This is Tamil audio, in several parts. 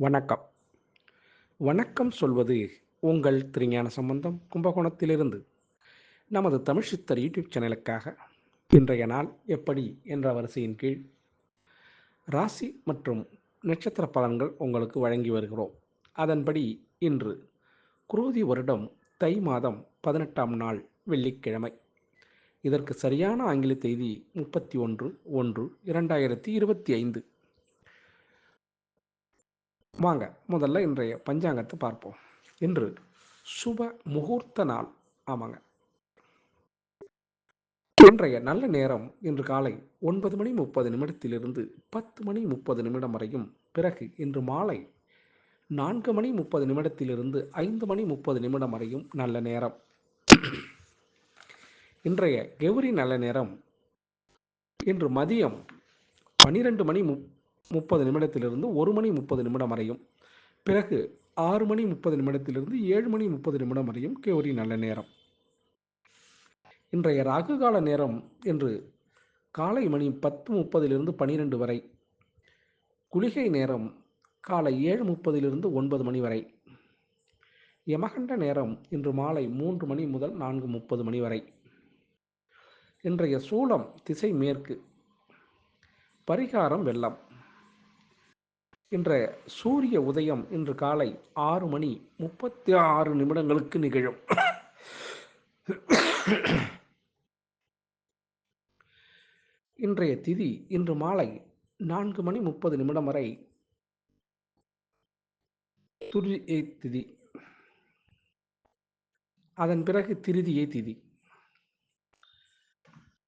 வணக்கம். வணக்கம் சொல்வது உங்கள் திருஞான சம்பந்தம் கும்பகோணத்திலிருந்து. நமது தமிழ் சித்தர் யூடியூப் சேனலுக்காக இன்றைய நாள் எப்படி என்ற வரிசையின் கீழ் ராசி மற்றும் நட்சத்திர பலன்கள் உங்களுக்கு வழங்கி வருகிறோம். அதன்படி இன்று குரோதி வருடம் தை மாதம் 18ஆம் நாள் வெள்ளிக்கிழமை. இதற்கு சரியான ஆங்கில தேதி 31/1/2025. வாங்க முதல்ல இன்றைய பஞ்சாங்கத்தை பார்ப்போம். இன்று சுப முகூர்த்த நாள். ஆமாங்க. இன்றைய நல்ல நேரம் இன்று காலை 9:30 10:30 வரையும். பிறகு இன்று மாலை 4:30 5:30 வரையும் நல்ல நேரம். இன்றைய கெவுரி நல்ல நேரம் இன்று மதியம் 12:30 1:30 வரையும். பிறகு 6:30 7:30 வரையும் கெவுரி நல்ல நேரம். இன்றைய ராகு கால நேரம் இன்று காலை மணி 10:30 12 வரை. குளிகை நேரம் காலை 7:30 9 மணி வரை. யமகண்ட நேரம் இன்று மாலை 3 மணி முதல் 4:30 வரை. இன்றைய சூலம் திசை மேற்கு. பரிகாரம் வெள்ளம். இன்றைய சூரிய உதயம் இன்று காலை 6:36 நிகழும். இன்றைய திதி இன்று மாலை 4:30 வரை துரியை திதி. அதன் பிறகு திருதியை திதி.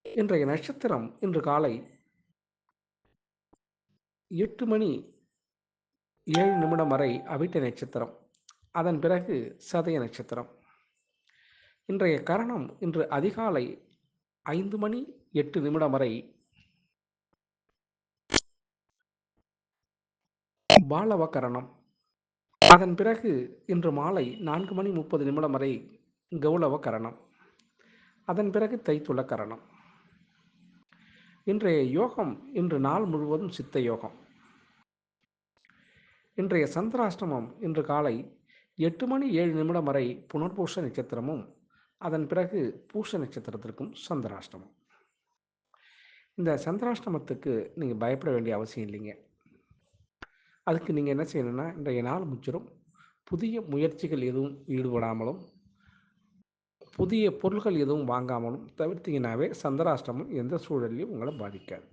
இன்றைய நட்சத்திரம் இன்று காலை 8:07 வரை அவிட்ட நட்சத்திரம். அதன் பிறகு சதய நட்சத்திரம். இன்றைய கரணம் இன்று அதிகாலை 5:08 வரை பாலவ கரணம். அதன் பிறகு இன்று மாலை 4:30 வரை கௌளவ கரணம். அதன் பிறகு தைத்துள கரணம். இன்றைய யோகம் இன்று நாள் முழுவதும் சித்த யோகம். இன்றைய சந்திராஷ்டமம் இன்று காலை 8:07 வரை புனர்பூச நட்சத்திரமும் அதன் பிறகு பூச நட்சத்திரத்திற்கும் சந்திராஷ்டமம். இந்த சந்திராஷ்டமத்துக்கு நீங்கள் பயப்பட வேண்டிய அவசியம் இல்லைங்க. அதுக்கு நீங்கள் என்ன செய்யணும்னா, இன்றைய நாள் முற்றிலும் புதிய முயற்சிகள் எதுவும் ஈடுபடாமலும் புதிய பொருள்கள் எதுவும் வாங்காமலும் தவிர்த்தீங்கன்னாவே சந்திராஷ்டமம் எந்த சூழலையும் உங்களை பாதிக்காது.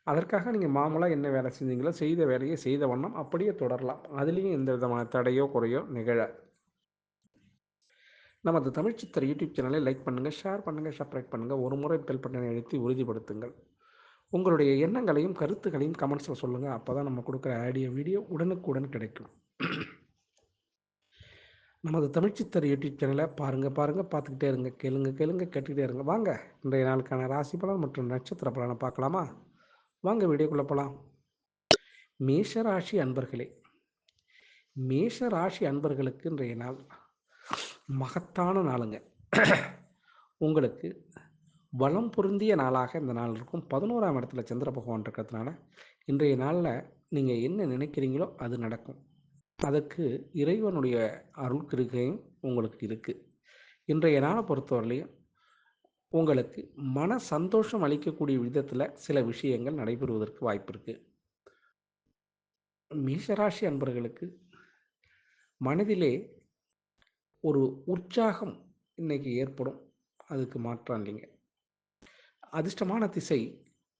அதற்காக நீங்கள் மாமூலாக என்ன வேலை செஞ்சீங்களோ செய்த வேலையை செய்த வண்ணம் அப்படியே தொடரலாம். அதுலேயும் எந்த விதமான தடையோ குறையோ நிகழாது. நமது தமிழ் சித்தர் யூடியூப் சேனலை லைக் பண்ணுங்கள், ஷேர் பண்ணுங்கள், சப்ஸ்கிரைப் பண்ணுங்கள். ஒரு முறை பெல் பட்டனை அழுத்தி உறுதிப்படுத்துங்கள். உங்களுடைய எண்ணங்களையும் கருத்துக்களையும் கமெண்ட்ஸில் சொல்லுங்கள். அப்போ தான் நம்ம கொடுக்குற ஆடியோ வீடியோ உடனுக்குடன் கிடைக்கும். நமது தமிழ் சித்தர் யூடியூப் சேனலை பாருங்கள் பார்த்துக்கிட்டே இருங்க, கேளுங்க கேட்டுக்கிட்டே இருங்க. வாங்க இன்றைய நாளுக்கான ராசி பலன் மற்றும் நட்சத்திர பலனை பார்க்கலாமா? வாங்க வீடியோக்குள்ளே போகலாம். மேஷராசி அன்பர்களே, மேஷராசி அன்பர்களுக்கு இன்றைய நாள் மகத்தான நாளுங்க. உங்களுக்கு வளம் பொருந்திய நாளாக இந்த நாள் இருக்கும். 11ஆம் இடத்துல சந்திர பகவான் இருக்கிறதுனால இன்றைய நாளில் நீங்கள் என்ன நினைக்கிறீங்களோ அது நடக்கும். அதற்கு இறைவனுடைய அருள் கிருகையும் உங்களுக்கு இருக்குது. இன்றைய நாளை பொறுத்தவரையிலையும் உங்களுக்கு மன சந்தோஷம் அளிக்கக்கூடிய விதத்தில் சில விஷயங்கள் நடைபெறுவதற்கு வாய்ப்பு இருக்குது. மேஷராசி அன்பர்களுக்கு மனதிலே ஒரு உற்சாகம் இன்னைக்கு ஏற்படும். அதுக்கு மாற்றம் இல்லைங்க. அதிர்ஷ்டமான திசை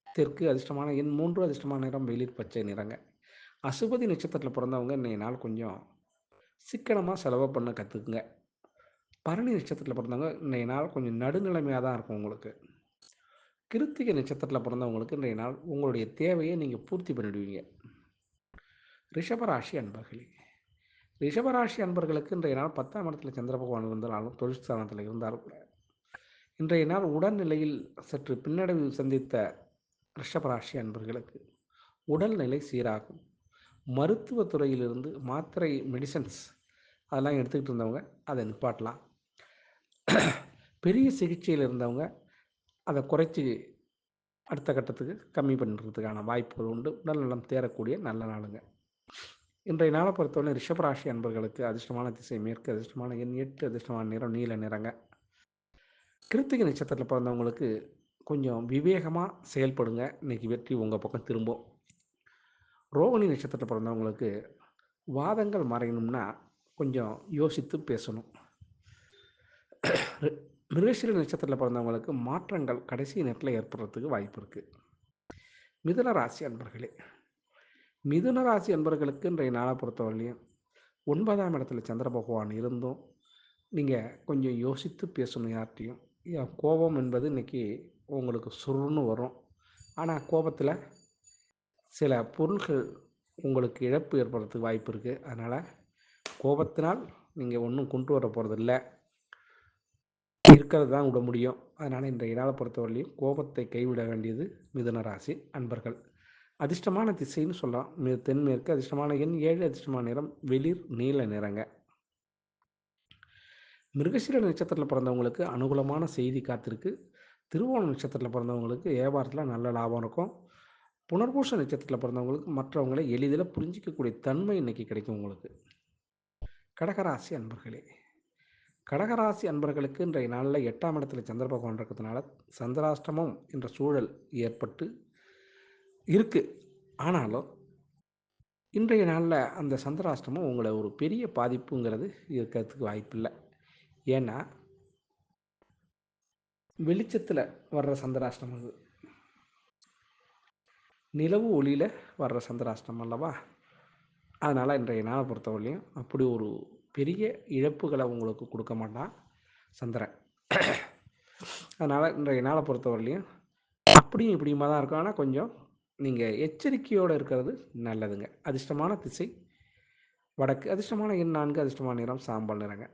தெற்கு, அதிர்ஷ்டமான எண் 3, அதிர்ஷ்டமான நிறம் வெளிர் பச்சை நிறங்க. அசுபதி நட்சத்திரத்தில் பிறந்தவங்க இன்றைய நாள் கொஞ்சம் சிக்கனமாக செலவு பண்ண கற்றுக்குங்க. பரணி நட்சத்திரத்தில் பிறந்தவங்க இன்றைய நாள் கொஞ்சம் நடுநிலைமையாக தான் இருக்கும் உங்களுக்கு. கிருத்திகை நட்சத்திரத்தில் பிறந்தவங்களுக்கு இன்றைய நாள் உங்களுடைய தேவையை நீங்கள் பூர்த்தி பண்ணிடுவீங்க. ரிஷபராசி அன்பர்களே, ரிஷபராசி அன்பர்களுக்கு இன்றைய நாள் 10ஆம் இடத்துல சந்திர பகவான் இருந்தாலும் தொழில் ஸ்தானத்தில் இருந்தாலும் கூட இன்றைய நாள் உடல்நிலையில் சற்று பின்னடைவு சந்தித்த ரிஷபராசி அன்பர்களுக்கு உடல்நிலை சீராகும். மருத்துவத்துறையிலிருந்து மாத்திரை மெடிசன்ஸ் அதெல்லாம் எடுத்துக்கிட்டு இருந்தவங்க அதை நிப்பாட்டலாம். பெரிய சிகிச்சையில் இருந்தவங்க அதை குறைச்சி அடுத்த கட்டத்துக்கு கம்மி பண்ணுறதுக்கான வாய்ப்புகள் உண்டு. உடல்நலம் தேரக்கூடிய நல்ல நாளுங்க. இன்றைய நாளை பொறுத்தவரை ரிஷபராசி அன்பர்களுக்கு அதிர்ஷ்டமான திசை மேற்கு, அதிர்ஷ்டமான எண் 8, அதிர்ஷ்டமான நிறம் நீல நிறங்க. கிருத்திகை நட்சத்திரத்தில் பிறந்தவங்களுக்கு கொஞ்சம் விவேகமாக செயல்படுங்க. இன்னைக்கு வெற்றி உங்கள் பக்கம் திரும்பும். ரோகிணி நட்சத்திரத்தில் பிறந்தவங்களுக்கு வாதங்கள் மறையணும்னா கொஞ்சம் யோசித்து பேசணும். மிருகசீர நட்சத்திரத்தில் பிறந்தவங்களுக்கு மாற்றங்கள் கடைசி நேரத்தில் ஏற்படுறதுக்கு வாய்ப்பு இருக்குது. மிதுன ராசி அன்பர்களே, மிதுன ராசி அன்பர்களுக்கு இன்றைய நாளை பொறுத்தவரையிலையும் 9ஆம் இடத்துல சந்திர பகவான் இருந்தும் நீங்கள் கொஞ்சம் யோசித்து பேசணும் யார்கிட்டையும். கோபம் என்பது இன்றைக்கி உங்களுக்கு சுருன்னு வரும். ஆனால் கோபத்தில் சில பொருள்கள் உங்களுக்கு இழப்பு ஏற்படுறதுக்கு வாய்ப்பு இருக்குது. அதனால் கோபத்தினால் நீங்கள் ஒன்றும் கொண்டு வர போகிறதில்ல, இருக்கிறது தான் விட முடியும். அதனால் இன்றைய நாளை பொறுத்தவரையிலையும் கோபத்தை கைவிட வேண்டியது மிதுன ராசி அன்பர்கள். அதிர்ஷ்டமான திசைன்னு சொல்லலாம் தென்மேற்கு, அதிர்ஷ்டமான எண் 7, அதிர்ஷ்டமான நிறம் வெளிர் நீல நிறங்க. மிருகசீர நட்சத்திரத்தில் பிறந்தவங்களுக்கு அனுகூலமான செய்தி காத்திருக்கு. திருவோண நட்சத்திரத்தில் பிறந்தவங்களுக்கு வியாபாரத்தில் நல்ல லாபம் இருக்கும். புனர்பூச நட்சத்திரத்தில் பிறந்தவங்களுக்கு மற்றவங்களை எளிதில் புரிஞ்சிக்கக்கூடிய தன்மை இன்னைக்கு கிடைக்கும் உங்களுக்கு. கடகராசி அன்பர்களே, கடகராசி அன்பர்களுக்கு இன்றைய நாளில் 8ஆம் இடத்துல சந்திர பகவான் இருக்கிறதுனால சந்திராஷ்டமம் என்ற சூழல் ஏற்பட்டு இருக்குது. ஆனாலும் இன்றைய நாளில் அந்த சந்திராஷ்டமம் உங்களை ஒரு பெரிய பாதிப்புங்கிறது இருக்கிறதுக்கு வாய்ப்பில்லை. ஏன்னா வெளிச்சத்தில் வர்ற சந்திராஷ்டமம் அது, நிலவு ஒளியில் வர்ற சந்திராஷ்டமம் அல்லவா. அதனால் இன்றைய நாளை பொறுத்தவரையிலையும் அப்படி ஒரு பெரிய இழப்புகளை உங்களுக்கு கொடுக்க மாட்டான் சந்திரன். அதனால் இன்றைய நாளை பொறுத்தவரையிலையும் அப்படியும் இப்படியுமா தான் இருக்கும். ஆனால் கொஞ்சம் நீங்கள் எச்சரிக்கையோடு இருக்கிறது நல்லதுங்க. அதிர்ஷ்டமான திசை வடக்கு, அதிர்ஷ்டமான எண் 4, அதிர்ஷ்டமான நிறம் சாம்பல் நிறங்க.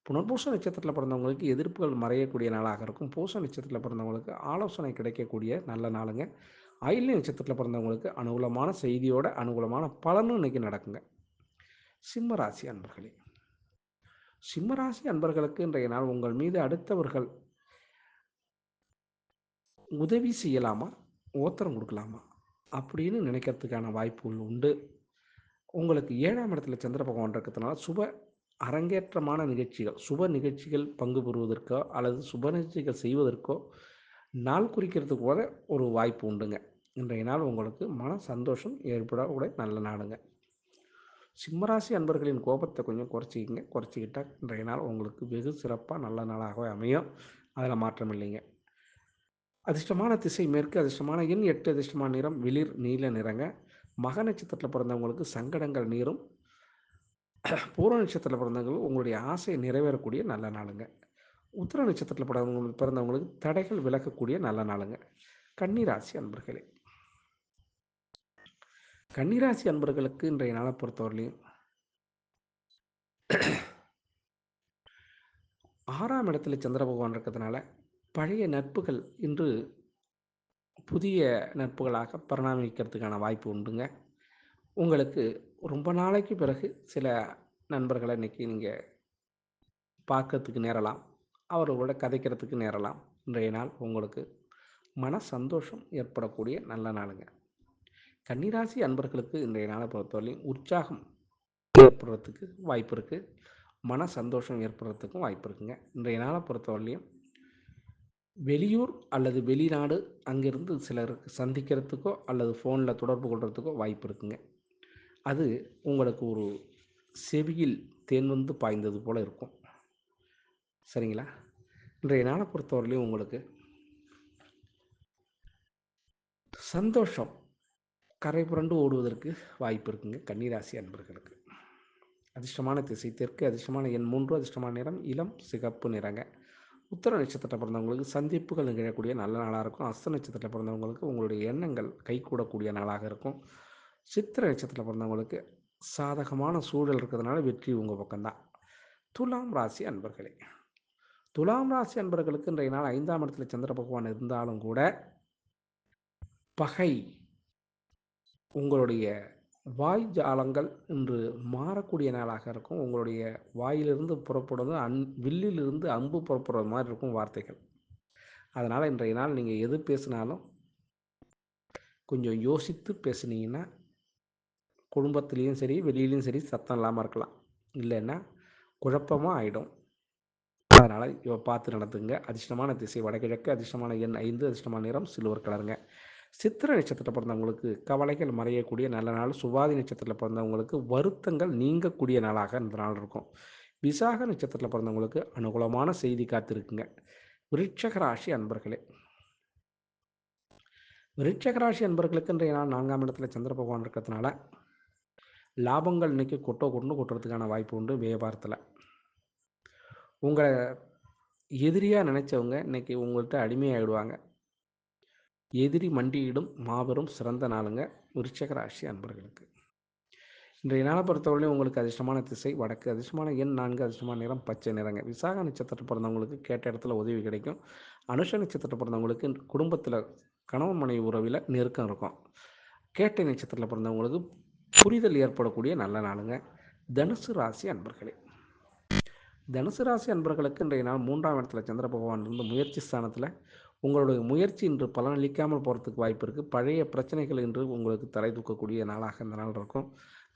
புனர்பூச நட்சத்திரத்தில் பிறந்தவங்களுக்கு எதிர்ப்புகள் மறையக்கூடிய நாளாக இருக்கும். பூச நட்சத்திரத்தில் பிறந்தவங்களுக்கு ஆலோசனை கிடைக்கக்கூடிய நல்ல நாளுங்க. ஆயில்ய நட்சத்திரத்தில் பிறந்தவங்களுக்கு அனுகூலமான செய்தியோட அனுகூலமான பலனும் இன்னைக்கு நடக்குங்க. சிம்மராசி அன்பர்களே, சிம்மராசி அன்பர்களுக்கு இன்றைய நாள் உங்கள் மீது அடுத்தவர்கள் உதவி செய்யலாமா, ஓத்திரம் கொடுக்கலாமா அப்படின்னு நினைக்கிறதுக்கான வாய்ப்புகள் உண்டு. உங்களுக்கு 7ஆம் இடத்துல சந்திர பகவான் இருக்கிறதுனால சுப அரங்கேற்றமான நிகழ்ச்சிகள், சுப நிகழ்ச்சிகள் பங்கு பெறுவதற்கோ அல்லது சுப நிகழ்ச்சிகள் செய்வதற்கோ நாள் குறிக்கிறதுக்கு கூட ஒரு வாய்ப்பு உண்டுங்க. இன்றைய நாள் உங்களுக்கு மன சந்தோஷம் ஏற்படக்கூடிய நல்ல நாளுங்க. சிம்மராசி அன்பர்களின் கோபத்தை கொஞ்சம் குறைச்சிக்கிட்டால் இன்றைய நாள் உங்களுக்கு வெகு சிறப்பாக நல்ல நாளாகவே அமையும். அதில் மாற்றம் இல்லைங்க. அதிர்ஷ்டமான திசை மேற்கு, அதிர்ஷ்டமான எண் 8, அதிர்ஷ்டமான நிறம் வெளிர் நீல நிறங்க. மக நட்சத்திரத்தில் பிறந்தவங்களுக்கு சங்கடங்கள் நீரும். பூர்வ நட்சத்திரத்தில் பிறந்தவங்களுக்கு உங்களுடைய ஆசை நிறைவேறக்கூடிய நல்ல நாளுங்க. உத்திர நட்சத்திரத்தில் பிறந்தவங்களுக்கு தடைகள் விலகக்கூடிய நல்ல நாளுங்க. கன்னிராசி அன்பர்களே, கன்னிராசி அன்பர்களுக்கு இன்றைய நாளை பொறுத்தவரையிலையும் 6ஆம் இடத்துல சந்திர பகவான் இருக்கிறதுனால பழைய நட்புகள் இன்று புதிய நட்புகளாக பரிணாமிக்கிறதுக்கான வாய்ப்பு உண்டுங்க. உங்களுக்கு ரொம்ப நாளைக்கு பிறகு சில நண்பர்களை இன்றைக்கி நீங்கள் பார்க்கறதுக்கு நேரலாம், அவர்களோட கதைக்கிறதுக்கு நேரலாம். இன்றைய நாள் உங்களுக்கு மன சந்தோஷம் ஏற்படக்கூடிய நல்ல நாளுங்க. கன்னிராசி அன்பர்களுக்கு இன்றைய நாளை பொறுத்தவரையிலும் உற்சாகம் ஏற்படுறதுக்கு வாய்ப்பு இருக்குது. மன சந்தோஷம் ஏற்படுறதுக்கும் வாய்ப்பு இருக்குங்க. இன்றைய நாளை பொறுத்தவரையிலையும் வெளியூர் அல்லது வெளிநாடு அங்கிருந்து சிலருக்கு சந்திக்கிறதுக்கோ அல்லது ஃபோனில் தொடர்பு கொள்கிறதுக்கோ வாய்ப்பு இருக்குங்க. அது உங்களுக்கு ஒரு செவியில் தேன் வந்து பாய்ந்தது போல் இருக்கும். சரிங்களா? இன்றைய நாளை பொறுத்தவரையிலையும் உங்களுக்கு சந்தோஷம் கரை புரண்டு ஓடுவதற்கு வாய்ப்பு இருக்குங்க கன்னிராசி அன்பர்களுக்கு. அதிர்ஷ்டமான திசை தெற்கு, அதிர்ஷ்டமான எண் 3, அதிர்ஷ்டமான நிறம் இளம் சிகப்பு நிறங்க. உத்திர நட்சத்திரத்தில் பிறந்தவங்களுக்கு சந்திப்புகள் நிகழக்கூடிய நல்ல நாளாக இருக்கும். அஸ்த நட்சத்திரத்தில் பிறந்தவங்களுக்கு உங்களுடைய எண்ணங்கள் கைகூடக்கூடிய நாளாக இருக்கும். சித்திரை நட்சத்திரத்தில் பிறந்தவங்களுக்கு சாதகமான சூழல் இருக்கிறதுனால வெற்றி உங்கள் பக்கம்தான். துலாம் ராசி அன்பர்களே, துலாம் ராசி அன்பர்களுக்கு இன்றைய நாள் 5ஆம் இடத்துல சந்திர பகவான் இருந்தாலும் கூட பகை உங்களுடைய வாய் ஜாலங்கள் இன்று மாறக்கூடிய நாளாக இருக்கும். உங்களுடைய வாயிலிருந்து புறப்படுவது வில்லிலிருந்து அம்பு புறப்படுற மாதிரி இருக்கும் வார்த்தைகள். அதனால் இன்றைய நாள் நீங்கள் எது பேசினாலும் கொஞ்சம் யோசித்து பேசுனீங்கன்னா குடும்பத்துலேயும் சரி, வெளியிலயும் சரி சத்தம் இல்லாமல் இருக்கலாம். இல்லைன்னா குழப்பமாக ஆகிடும். அதனால் பார்த்து நடந்துங்க. அதிர்ஷ்டமான திசை வடகிழக்கு, அதிர்ஷ்டமான எண் 5, அதிர்ஷ்டமான நிறம் சில்வர் கலருங்க. சித்திரை நட்சத்திரத்தில் பிறந்தவங்களுக்கு கவலைகள் மறையக்கூடிய நல்ல நாள். சுவாதி நட்சத்திரத்தில் பிறந்தவங்களுக்கு வருத்தங்கள் நீங்கக்கூடிய நாளாக இந்த நாள் இருக்கும். விசாக நட்சத்திரத்தில் பிறந்தவங்களுக்கு அனுகூலமான செய்தி காத்திருக்குங்க. விருட்சக ராசி அன்பர்களே, விருட்சக ராசி அன்பர்களுக்கு இன்றைய நாள் 4ஆம் இடத்துல சந்திர பகவான் இருக்கிறதுனால லாபங்கள் இன்னைக்கு கொட்டுறதுக்கான வாய்ப்பு உண்டு. வியாபாரத்தில் உங்களை எதிரியாக நினைச்சவங்க இன்னைக்கு உங்கள்கிட்ட அடிமையாகிடுவாங்க. எதிரி மண்டியிடும் மாபெரும் சிறந்த நாளுங்க விருட்சக ராசி அன்பர்களுக்கு. இன்றைய நாளை பொறுத்தவரையிலும் உங்களுக்கு அதிர்ஷ்டமான திசை வடக்கு, அதிர்ஷ்டமான எண் 4, அதிர்ஷ்டமான நிறம் பச்சை நிறங்க. விசாக நட்சத்திரத்தில் பிறந்தவங்களுக்கு கேட்ட இடத்துல உதவி கிடைக்கும். அனுஷ நட்சத்திரத்தில் பிறந்தவங்களுக்கு குடும்பத்தில் கணவன் மனைவி உறவில் நெருக்கம் இருக்கும். கேட்டை நட்சத்திரத்தில் பிறந்தவங்களுக்கு புரிதல் ஏற்படக்கூடிய நல்ல நாளுங்க. தனுசு ராசி அன்பர்களே, தனுசு ராசி அன்பர்களுக்கு இன்றைய நாள் 3ஆம் இடத்துல சந்திர பகவான் இருந்து முயற்சி ஸ்தானத்தில் உங்களுடைய முயற்சி இன்று பலனளிக்காமல் போகிறதுக்கு வாய்ப்பு இருக்குது. பழைய பிரச்சனைகள் இன்று உங்களுக்கு தலை தூக்கக்கூடிய நாளாக இந்த நாள் இருக்கும்.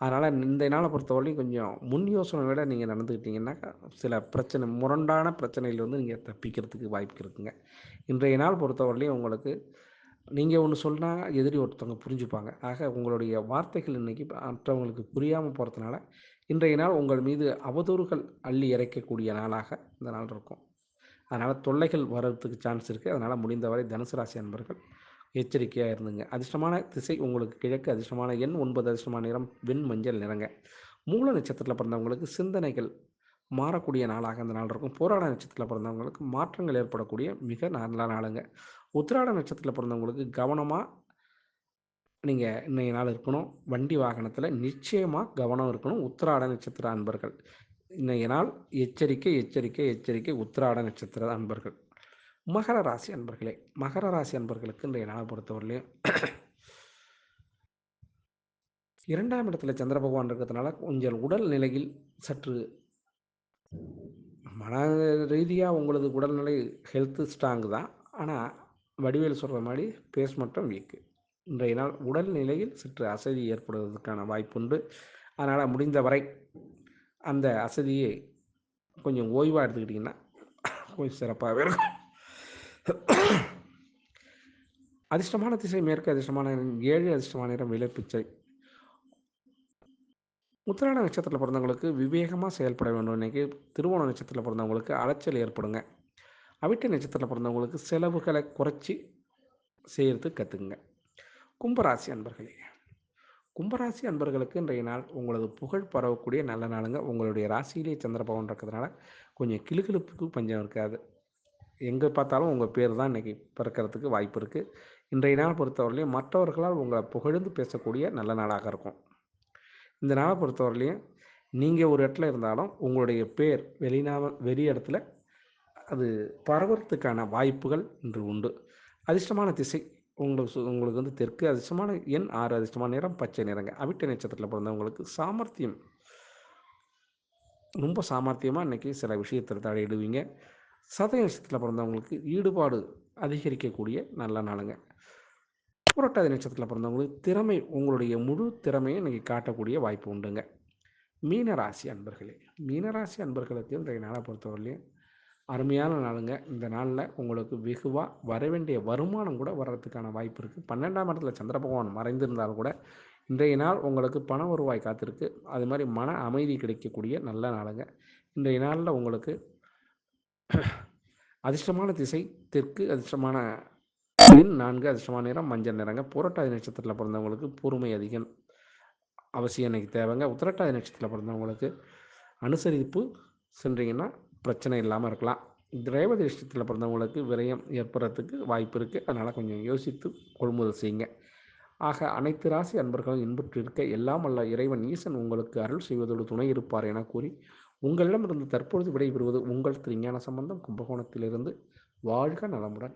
அதனால் இந்த நாளை பொறுத்தவரையும் கொஞ்சம் முன் யோசனை விட நீங்கள் நடந்துக்கிட்டிங்கன்னா சில பிரச்சனை முரண்டான பிரச்சனையிலிருந்து நீங்கள் தப்பிக்கிறதுக்கு வாய்ப்பு இருக்குங்க. இன்றைய நாள் பொறுத்தவரையிலையும் உங்களுக்கு நீங்கள் ஒன்று சொன்னால் எதிரி ஒருத்தவங்க புரிஞ்சுப்பாங்க. ஆக உங்களுடைய வார்த்தைகள் இன்றைக்கி மற்றவங்களுக்கு புரியாமல் போகிறதுனால இன்றைய நாள் உங்கள் மீது அவதூறுகள் அள்ளி இறைக்கக்கூடிய நாளாக இந்த நாள் இருக்கும். அதனால் தொல்லைகள் வர்றதுக்கு சான்ஸ் இருக்குது. அதனால் முடிந்தவரை தனுசு ராசி அன்பர்கள் எச்சரிக்கையாக இருந்துங்க. அதிர்ஷ்டமான திசை உங்களுக்கு கிழக்கு, அதிர்ஷ்டமான எண் 9, அதிர்ஷ்டமான நிறம் வெண் மஞ்சள் நிறங்க. மூல நட்சத்திரத்தில் பிறந்தவங்களுக்கு சிந்தனைகள் மாறக்கூடிய நாளாக இந்த நாள் இருக்கும். போராட நட்சத்திரத்தில் பிறந்தவங்களுக்கு மாற்றங்கள் ஏற்படக்கூடிய மிக நல்ல நாளுங்க. உத்திராட நட்சத்திரத்தில் பிறந்தவங்களுக்கு கவனமாக நீங்கள் இன்றைய நாள் இருக்கணும். வண்டி வாகனத்தில் நிச்சயமாக கவனம் இருக்கணும். உத்திராட நட்சத்திர அன்பர்கள் இன்றைய நாள் எச்சரிக்கை எச்சரிக்கை எச்சரிக்கை. உத்திராட நட்சத்திர அன்பர்கள். மகர ராசி அன்பர்களே, மகர ராசி அன்பர்களுக்கு இன்றைய நாளை பொறுத்தவரையிலையும் 2ஆம் இடத்துல சந்திர பகவான் இருக்கிறதுனால கொஞ்சம் உடல் நிலையில் சற்று மன ரீதியாக உங்களது உடல்நிலை ஹெல்த்து ஸ்ட்ராங்கு தான். ஆனால் வடிவேல் சொல்கிற மாதிரி பேஸ் மட்டும் வீக்கு. இன்றைய நாள் உடல் நிலையில் சற்று அசதி ஏற்படுவதற்கான வாய்ப்புண்டு. அதனால் முடிந்தவரை அந்த அசதியை கொஞ்சம் ஓய்வாக எடுத்துக்கிட்டிங்கன்னா கொஞ்சம் சிறப்பாகவே இருக்கும். அதிர்ஷ்டமான திசை மேற்கு, அதிர்ஷ்டமான 7, அதிர்ஷ்டமான நிறம் விளைப்பிச்சை. உத்திராட நட்சத்திரத்தில் பிறந்தவங்களுக்கு விவேகமாக செயல்பட வேண்டும். இன்றைக்கி திருவோண நட்சத்திரத்தில் பிறந்தவங்களுக்கு அலைச்சல் ஏற்படுங்க. அவிட்ட நட்சத்திரத்தில் பிறந்தவங்களுக்கு செலவுகளை குறைச்சி செய்கிறதுக்கு கற்றுக்குங்க. கும்பராசி அன்பர்களே, கும்பராசி அன்பர்களுக்கு இன்றைய நாள் உங்களது புகழ் பரவக்கூடிய நல்ல நாளுங்க. உங்களுடைய ராசியிலே சந்திர பகவான் இருக்கிறதுனால கொஞ்சம் கிளுகிளுப்புக்கு பஞ்சம் இருக்காது. எங்கே பார்த்தாலும் உங்கள் பேர் தான் இன்றைக்கி பிறக்கிறதுக்கு வாய்ப்பு இருக்குது. இன்றைய நாள் பொறுத்தவரையிலையும் மற்றவர்களால் உங்களை புகழ்ந்து பேசக்கூடிய நல்ல நாளாக இருக்கும். இந்த நாளை பொறுத்தவரையிலையும் நீங்கள் ஒரு இடத்துல இருந்தாலும் உங்களுடைய பேர் வெளி இடத்துல அது பரவறதுக்கான வாய்ப்புகள் இன்று உண்டு. அதிர்ஷ்டமான திசை உங்களுக்கு வந்து தெற்கு, அதிர்ஷ்டமான எண் 6, அதிர்ஷ்டமான நிறம் பச்சை நிறங்க. அவிட்ட நட்சத்திரத்தில் பிறந்தவங்களுக்கு சாமர்த்தியம் ரொம்ப சாமர்த்தியமாக இன்றைக்கி சில விஷயத்தில் தலையிடுவீங்க. சதய நட்சத்திரத்தில் பிறந்தவங்களுக்கு ஈடுபாடு அதிகரிக்கக்கூடிய நல்ல நாளுங்க. புரட்டாதி நட்சத்திரத்தில் பிறந்தவங்களுக்கு உங்களுடைய முழு திறமையை இன்றைக்கி காட்டக்கூடிய வாய்ப்பு உண்டுங்க. மீனராசி அன்பர்களே, மீனராசி அன்பர்களுக்கு இன்றைய நாளை பொறுத்தவரையிலையும் அருமையான நாளுங்க. இந்த நாளில் உங்களுக்கு வெகுவாக வரவேண்டிய வருமானம் கூட வர்றதுக்கான வாய்ப்பு இருக்குது. 12ஆம் இடத்துல சந்திர பகவான் மறைந்திருந்தாலும் கூட இன்றைய நாள் உங்களுக்கு பண வருவாய் காத்திருக்கு. அது மாதிரி மன அமைதி கிடைக்கக்கூடிய நல்ல நாளுங்க. இன்றைய நாளில் உங்களுக்கு அதிர்ஷ்டமான திசை தெற்கு, அதிர்ஷ்டமான எண் 4, அதிர்ஷ்டமான நிறம் மஞ்சள் நிறங்க. புரட்டாதி நட்சத்திரத்தில் பிறந்தவங்களுக்கு பொறுமை அதிகம் அவசியம் இன்றைக்கி தேவைங்க. உத்திரட்டாதி நட்சத்திரத்தில் பிறந்தவங்களுக்கு அனுசரிப்பு சென்றீங்கன்னா பிரச்சனை இல்லாமல் இருக்கலாம். ரேவதி நட்சத்திரத்தில் பிறந்தவங்களுக்கு விரயம் ஏற்படுறதுக்கு வாய்ப்பு இருக்குது. அதனால் கொஞ்சம் யோசித்து கொள்முதல் செய்யுங்க. ஆக அனைத்து ராசி அன்பர்களும் இன்புற்றிருக்க எல்லாம் வல்ல இறைவன் ஈசன் உங்களுக்கு அருள் செய்வதோடு துணை இருப்பார் என கூறி உங்களிடமிருந்து தற்பொழுது விடைபெறுவது உங்கள் திருஞான சம்பந்தம், கும்பகோணத்திலிருந்து. வாழ்க நலமுடன்.